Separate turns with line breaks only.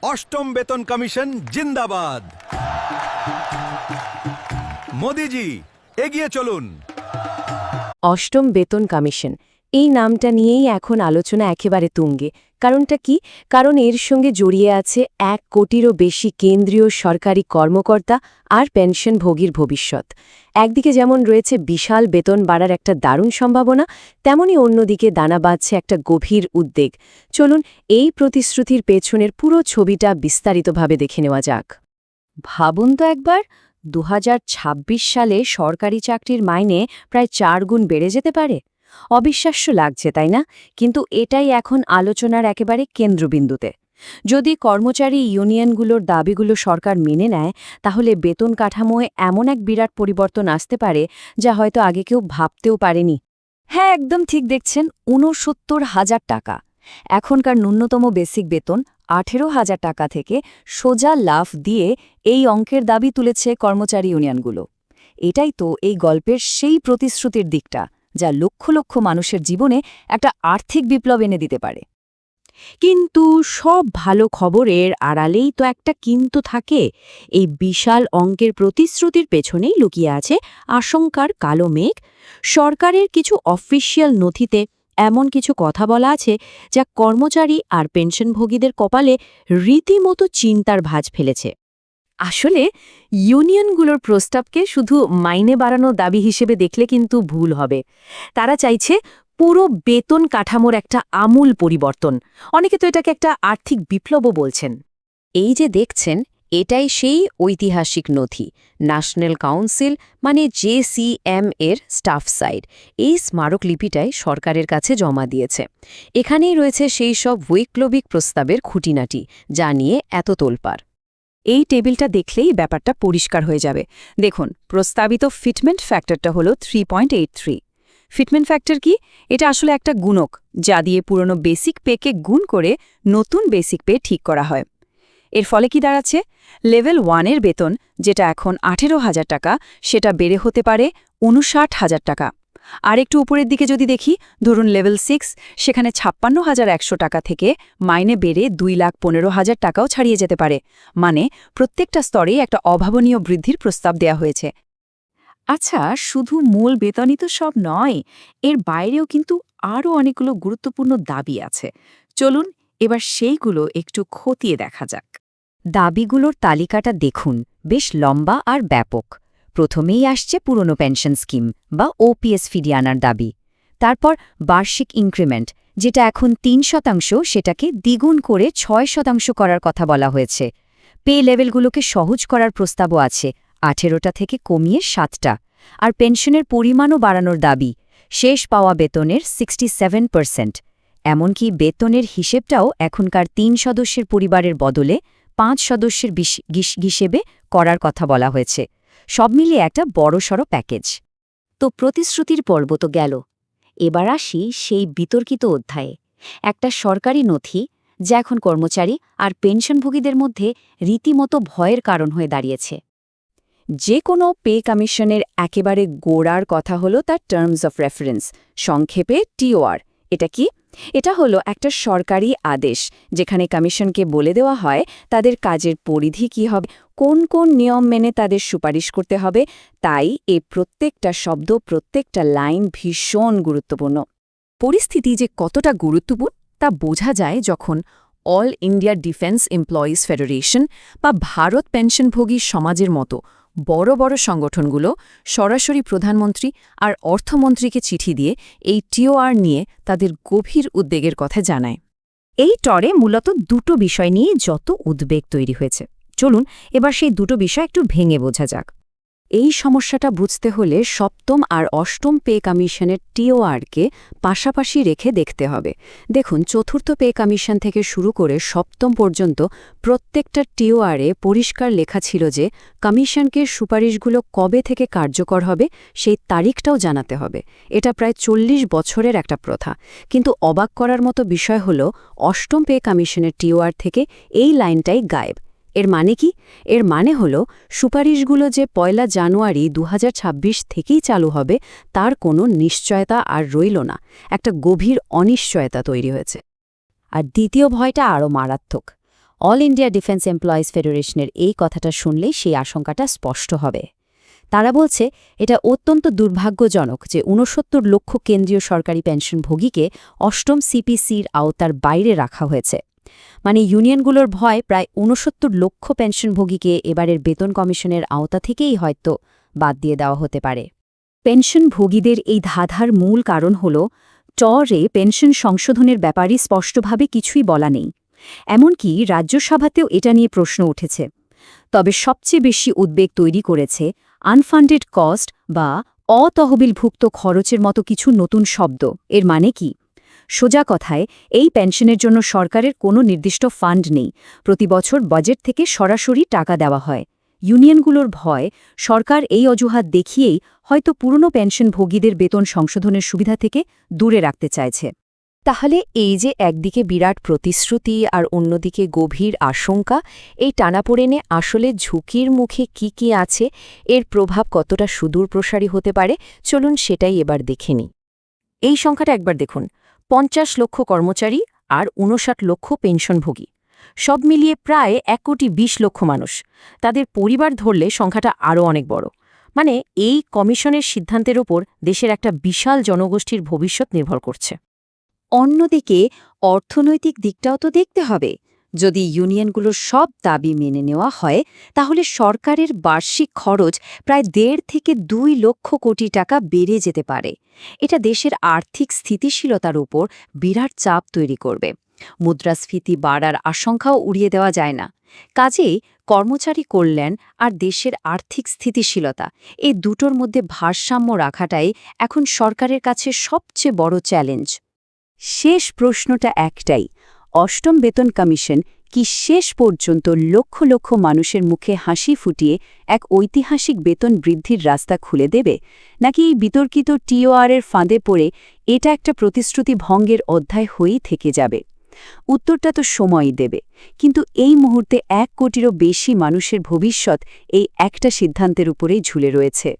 অষ্টম বেতন কমিশন জিন্দাবাদ। মোদিজি এগিয়ে চলুন।
অষ্টম বেতন কমিশন এই নামটা নিয়েই এখন আলোচনা একেবারে তুঙ্গে। কারণটা কি? কারণ এর সঙ্গে জড়িয়ে আছে 1 কোটিরও বেশি কেন্দ্রীয় সরকারি কর্মকর্তা আর পেনশনভোগীর ভবিষ্যৎ। একদিকে যেমন রয়েছে বিশাল বেতন বাড়ার একটা দারুণ সম্ভাবনা, তেমনি অন্যদিকে দানা বাঁধছে একটা গভীর উদ্বেগ। চলুন এই প্রতিশ্রুতির পেছনের পুরো ছবিটা বিস্তারিতভাবে দেখে নেওয়া যাক। ভাবুন তো একবার, 2026 সালে সরকারি চাকরির মাইনে প্রায় 4 গুণ বেড়ে যেতে পারে। অবিশ্বাস্য লাগছে, তাই না? কিন্তু এটাই এখন আলোচনার একেবারে কেন্দ্রবিন্দুতে। যদি কর্মচারী ইউনিয়নগুলোর দাবিগুলো সরকার মেনে নেয়, তাহলে বেতন কাঠামোয় এমন এক বিরাট পরিবর্তন আসতে পারে যা হয়তো আগে কেউ ভাবতেও পারেনি। হ্যাঁ, একদম ঠিক দেখছেন, ৬৯,০০০ টাকা। এখনকার ন্যূনতম বেসিক বেতন ১৮,০০০ টাকা থেকে সোজা লাফ দিয়ে এই অঙ্কের দাবি তুলেছে কর্মচারী ইউনিয়নগুলো। এটাই তো এই গল্পের সেই প্রতিশ্রুতির দিকটা, যা লক্ষ লক্ষ মানুষের জীবনে একটা আর্থিক বিপ্লব এনে দিতে পারে। কিন্তু সব ভালো খবরের আড়ালেই তো একটা কিন্তু থাকে। এই বিশাল অঙ্কের প্রতিশ্রুতির পেছনেই লুকিয়ে আছে আশঙ্কার কালো মেঘ। সরকারের কিছু অফিসিয়াল নথিতে এমন কিছু কথা বলা আছে যা কর্মচারী আর পেনশনভোগীদের কপালে রীতিমতো চিন্তার ভাঁজ ফেলেছে। আসলে ইউনিয়নগুলোর প্রস্তাবকে শুধু মাইনে বাড়ানোর দাবি হিসেবে দেখলে কিন্তু ভুল হবে। তারা চাইছে পুরো বেতন কাঠামোর একটা আমূল পরিবর্তন। অনেকে তো এটাকে একটা আর্থিক বিপ্লবও বলছেন। এই যে দেখছেন, এটাই সেই ঐতিহাসিক নথি। ন্যাশনাল কাউন্সিল মানে JCM এর স্টাফ সাইড এই স্মারকলিপিটাই সরকারের কাছে জমা দিয়েছে। এখানেই রয়েছে সেই সব বৈপ্লবিক প্রস্তাবের খুঁটিনাটি, যা নিয়ে এত তোলপাড়। এই টেবিলটা দেখলেই ব্যাপারটা পরিষ্কার হয়ে যাবে। দেখুন, প্রস্তাবিত ফিটমেন্ট ফ্যাক্টরটা হলো 3.83। ফিটমেন্ট ফ্যাক্টর কি? এটা আসলে একটা গুণক, যা দিয়ে পুরনো বেসিক পেকে গুণ করে নতুন বেসিক পে ঠিক করা হয়। এর ফলে কি দাঁড়াচ্ছে? লেভেল 1-এর বেতন, যেটা এখন 18,০০০ টাকা, সেটা বেড়ে হতে পারে 59,০০০ টাকা। আর একটু উপরের দিকে যদি দেখি, ধরুন লেভেল 6, সেখানে 56,১০০ টাকা থেকে মাইনে বেড়ে 2,15,০০০ টাকাও ছাড়িয়ে যেতে পারে। মানে প্রত্যেকটা স্তরেই একটা অভাবনীয় বৃদ্ধির প্রস্তাব দেয়া হয়েছে। আচ্ছা, শুধু মূল বেতনই তো সব নয়, এর বাইরেও কিন্তু আরও অনেকগুলো গুরুত্বপূর্ণ দাবি আছে। চলুন এবার সেইগুলো একটু খতিয়ে দেখা যাক। দাবিগুলোর তালিকাটা দেখুন, বেশ লম্বা আর ব্যাপক। প্রথমেই আসছে পুরনো পেনশন স্কিম বা OPS ফিরিয়ে আনার দাবি। তারপর বার্ষিক ইনক্রিমেন্ট, যেটা এখন ৩%, সেটাকে দ্বিগুণ করে ৬% করার কথা বলা হয়েছে। পে লেভেলগুলোকে সহজ করার প্রস্তাবও আছে, 18টা থেকে কমিয়ে 7টা। আর পেনশনের পরিমাণও বাড়ানোর দাবি, শেষ পাওয়া বেতনের 67%। এমনকি বেতনের হিসেবটাও এখনকার 3 সদস্যের পরিবারের বদলে 5 সদস্যের হিসেবে করার কথা বলা হয়েছে। সব মিলিয়ে একটা বড়সড় প্যাকেজ। তো প্রতিশ্রুতির পর্ব তো গেল। এবার আসি সেই বিতর্কিত অধ্যায়ে। একটা সরকারি নথি যা এখন কর্মচারী আর পেনশনভোগীদের মধ্যে রীতিমতো ভয়ের কারণ হয়ে দাঁড়িয়েছে। যে কোনো পে কমিশনের একেবারে গোড়ার কথা হলো তার টার্মস অফ রেফারেন্স, সংক্ষেপে TOR। এটা কি? এটা হলো একটা সরকারি আদেশ, যেখানে কমিশনকে বলে দেওয়া হয় তাদের কাজের পরিধি কী হবে, কোন কোন নিয়ম মেনে তাদের সুপারিশ করতে হবে। তাই এই প্রত্যেকটা শব্দ, প্রত্যেকটা লাইন ভীষণ গুরুত্বপূর্ণ। পরিস্থিতি যে কতটা গুরুত্বপূর্ণ তা বোঝা যায় যখন all India defence employees federation বা ভারত পেনশনভোগী সমাজের মতো বড় বড় সংগঠনগুলো সরাসরি প্রধানমন্ত্রী আর অর্থমন্ত্রীকে চিঠি দিয়ে এই TOR নিয়ে তাদের গভীর উদ্বেগের কথা জানায়। এই টরে মূলত দুটো বিষয় নিয়ে যত উদ্বেগ তৈরি হয়েছে। চলুন এবার সেই দুটো বিষয় একটু ভেঙে বোঝা যাক। এই সমস্যাটা বুঝতে হলে সপ্তম আর অষ্টম পে কমিশনের TORকে পাশাপাশি রেখে দেখতে হবে। দেখুন, চতুর্থ পে কমিশন থেকে শুরু করে সপ্তম পর্যন্ত প্রত্যেকটা TORে পরিষ্কার লেখা ছিল যে কমিশনকে সুপারিশগুলো কবে থেকে কার্যকর হবে সেই তারিখটাও জানাতে হবে। এটা প্রায় 40 বছরের একটা প্রথা। কিন্তু অবাক করার মতো বিষয় হল, অষ্টম পে কমিশনের TOR থেকে এই লাইনটাই গায়েব। এর মানে কি? এর মানে হল সুপারিশগুলো যে 1 জানুয়ারি 2026 থেকেই চালু হবে তার কোনো নিশ্চয়তা আর রইল না। একটা গভীর অনিশ্চয়তা তৈরি হয়েছে। আর দ্বিতীয় ভয়টা আরও মারাত্মক। অল ইন্ডিয়া ডিফেন্স এমপ্লয়িজ ফেডারেশনের এই কথাটা শুনলেই সেই আশঙ্কাটা স্পষ্ট হবে। তারা বলছে এটা অত্যন্ত দুর্ভাগ্যজনক যে ৬৯ লক্ষ কেন্দ্রীয় সরকারি পেনশনভোগীকে অষ্টম সিপিসির আওতার বাইরে রাখা হয়েছে। মানে ইউনিয়নগুলোর ভয় প্রায় ৬৯ লক্ষ পেনশনভোগীকে এবারের বেতন কমিশনের আওতা থেকেই হয়তো বাদ দিয়ে দেওয়া হতে পারে। পেনশনভোগীদের এই ধাঁধার মূল কারণ হল টরে পেনশন সংশোধনের ব্যাপারে স্পষ্টভাবে কিছুই বলা নেই। এমনকি রাজ্যসভাতেও এটা নিয়ে প্রশ্ন উঠেছে। তবে সবচেয়ে বেশি উদ্বেগ তৈরি করেছে আনফান্ডেড কস্ট বা অতহবিলভুক্ত খরচের মতো কিছু নতুন শব্দ। এর মানে কি? সোজা কথায় এই পেনশনের জন্য সরকারের কোনো নির্দিষ্ট ফান্ড নেই, প্রতি বছর বাজেট থেকে সরাসরি টাকা দেওয়া হয়। ইউনিয়নগুলোর ভয় সরকার এই অজুহাত দেখিয়েই হয়তো পুরনো পেনশনভোগীদের বেতন সংশোধনের সুবিধা থেকে দূরে রাখতে চাইছে। তাহলে এই যে একদিকে বিরাট প্রতিশ্রুতি আর অন্যদিকে গভীর আশঙ্কা, এই টানাপোড়েনে আসলে ঝুঁকির মুখে কি আছে, এর প্রভাব কতটা সুদূরপ্রসারী হতে পারে, চলুন সেটাই এবার দেখে নিই। এই সংখ্যাটা একবার দেখুন, ৫০ লক্ষ কর্মচারী আর ৫৯ লক্ষ পেনশনভোগী, সব মিলিয়ে প্রায় ১,২০,০০,০০০ মানুষ। তাদের পরিবার ধরলে সংখ্যাটা আরও অনেক বড়। মানে এই কমিশনের সিদ্ধান্তের ওপর দেশের একটা বিশাল জনগোষ্ঠীর ভবিষ্যৎ নির্ভর করছে। অন্যদিকে অর্থনৈতিক দিকটাও তো দেখতে হবে। যদি ইউনিয়নগুলোর সব দাবি মেনে নেওয়া হয়, তাহলে সরকারের বার্ষিক খরচ প্রায় ১.৫ থেকে ২ লক্ষ কোটি টাকা বেড়ে যেতে পারে। এটা দেশের আর্থিক স্থিতিশীলতার উপর বিরাট চাপ তৈরি করবে। মুদ্রাস্ফীতি বাড়ার আশঙ্কাও উড়িয়ে দেওয়া যায় না। কাজেই কর্মচারী কল্যাণ আর দেশের আর্থিক স্থিতিশীলতা, এই দুটোর মধ্যে ভারসাম্য রাখাটাই এখন সরকারের কাছে সবচেয়ে বড় চ্যালেঞ্জ। শেষ প্রশ্নটা একটাই, অষ্টম বেতন কমিশন কি শেষ পর্যন্ত লক্ষ লক্ষ মানুষের মুখে হাসি ফুটিয়ে এক ঐতিহাসিক বেতন বৃদ্ধির রাস্তা খুলে দেবে, নাকি এই বিতর্কিত টিওআরের ফাঁদে পড়ে এটা একটা প্রতিশ্রুতি ভঙ্গের অধ্যায় হয়েই থেকে যাবে? উত্তরটা তো সময়ই দেবে। কিন্তু এই মুহূর্তে ১ কোটিরও বেশি মানুষের ভবিষ্যৎ এই একটা সিদ্ধান্তের উপরেই ঝুলে রয়েছে।